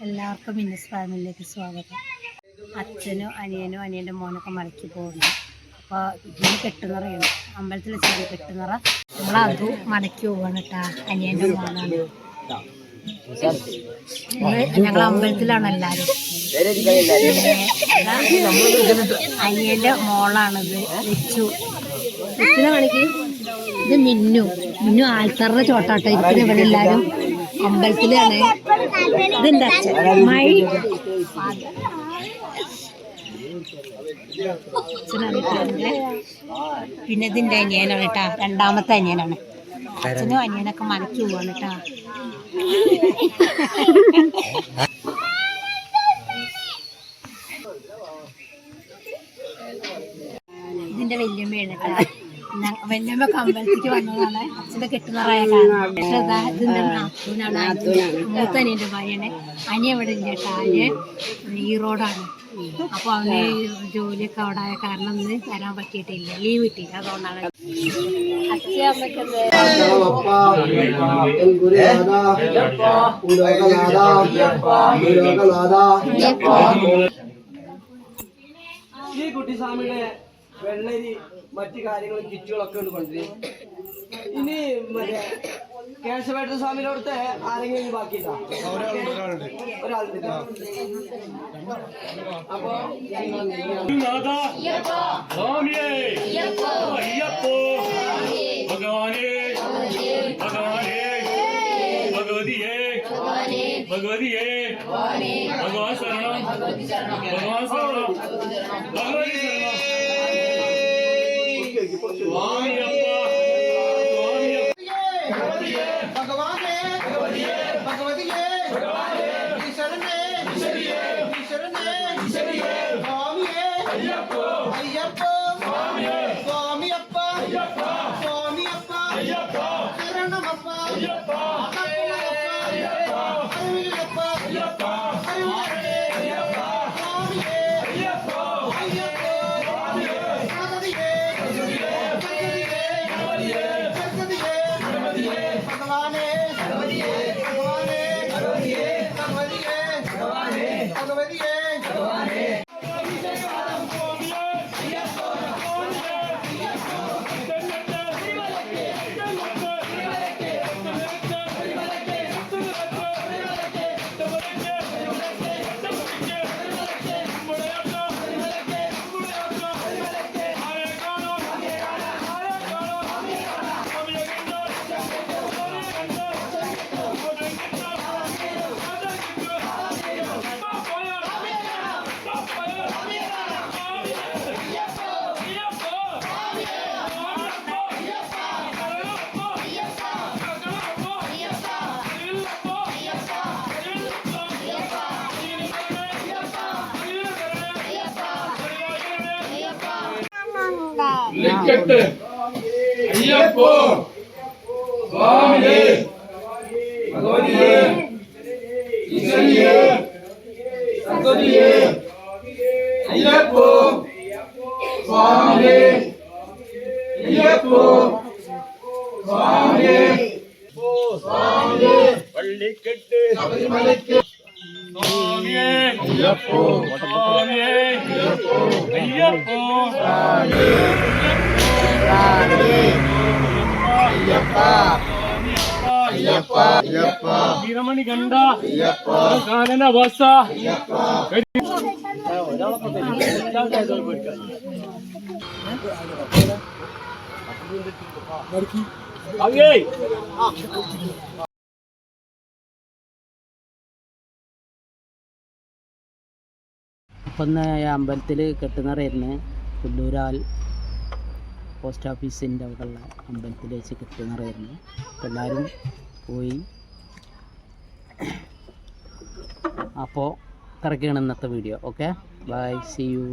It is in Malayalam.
എല്ലാവർക്കും മിന്നസ് ഫാമിലിയിലേക്ക് സ്വാഗതം. അച്ഛനും അനിയനും അനിയൻ്റെ മോനൊക്കെ മലയ്ക്ക് പോകുന്നു. അപ്പോൾ ഇതിന് കെട്ടുനിറയാണ്, അമ്പലത്തിൽ ചെറിയ കെട്ടുനിറ. നമ്മളതും മലയ്ക്ക് പോവാണ് കേട്ടോ. അനിയൻ്റെ മോനാണ്. ഞങ്ങൾ അമ്പലത്തിലാണ് എല്ലാവരും. അനിയൻ്റെ മോളാണിത്. വെച്ചിനെ കാണിക്ക്. ഇത് മിന്നു ആൽത്തറിന്റെ ചോട്ടാട്ടോ ഇരിക്കുന്ന. ഇവിടെ എല്ലാവരും അമ്പലത്തിലാണ്. ഇതെന്താ മൈ പിന്നെ ഇതിൻ്റെ അനിയനാണ് കേട്ടാ, രണ്ടാമത്തെ അനിയനാണ്. അച്ഛനും അനിയനൊക്കെ മലയ്ക്ക് പോവാണ് കേട്ടാ. ഇതിന്റെ വല്യമ്മയാണ് കേട്ടാ. വല്യമ്മക്ക് അമ്പലത്തിലേക്ക് വന്നതാണ്. അച്ഛൻ്റെ കെട്ടുനിറയ കാരണം. പക്ഷെ ഇതിന്റെ നാത്തൂനാണ്, മൂത്തനിയൻ്റെ ഭാര്യയാണ്. അനിയ ഇവിടെ ഇല്ല കേട്ടോ. അനിയ ഈറോഡാണ്. അപ്പൊ അവന് ജോലിയൊക്കെ അവിടെ ആയ കാരണം ഇന്ന് വരാൻ പറ്റിയിട്ടില്ല, ലീവ് കിട്ടിയില്ല. അതുകൊണ്ടാണ് കുട്ടിസ്വാമിയുടെ വെള്ളരി മറ്റു കാര്യങ്ങളും കിറ്റുകളൊക്കെ ഉണ്ട് കൊണ്ടുവരും. ഇനി മറ്റേ കേശവേട്ട സ്വാമിയോടത്തെ ആരെങ്കിലും ബാക്കിയില്ല, ഒരാളുണ്ട്. അപ്പൊ ഭഗവതിയെ ഭഗവാൻ ശരണം, ഭഗവാൻ ശരണം, ഭഗവതി ശരണം. അയ്യപ്പോ സ്വാമിയേ ഭഗവതിയേ ഈശ്വരിയേ സരസ്വതിയേ അയ്യപ്പോ സ്വാമിയേ അയ്യപ്പോ സ്വാമിയേ സ്വാമിയേ പള്ളിക്കെട്ട് ശബരിമലയ്ക്ക് സ്വാമിയേ അയ്യപ്പോ സ്വാമിയേ അയ്യപ്പോ വീരമണി കണ്ട കാനന വസ അപ്പം അമ്പലത്തിൽ കെട്ടുനിറയായിരുന്നു. പുല്ലൂരാൽ പോസ്റ്റ് ഓഫീസിൻ്റെ അവിടെയുള്ള അമ്പലത്തിൽ വെച്ച് കെട്ടുനിറയായിരുന്നു. അപ്പോൾ എല്ലാവരും പോയി. അപ്പോൾ ഇത്രയൊക്കെയാണ് ഇന്നത്തെ video. Okay, bye, see U.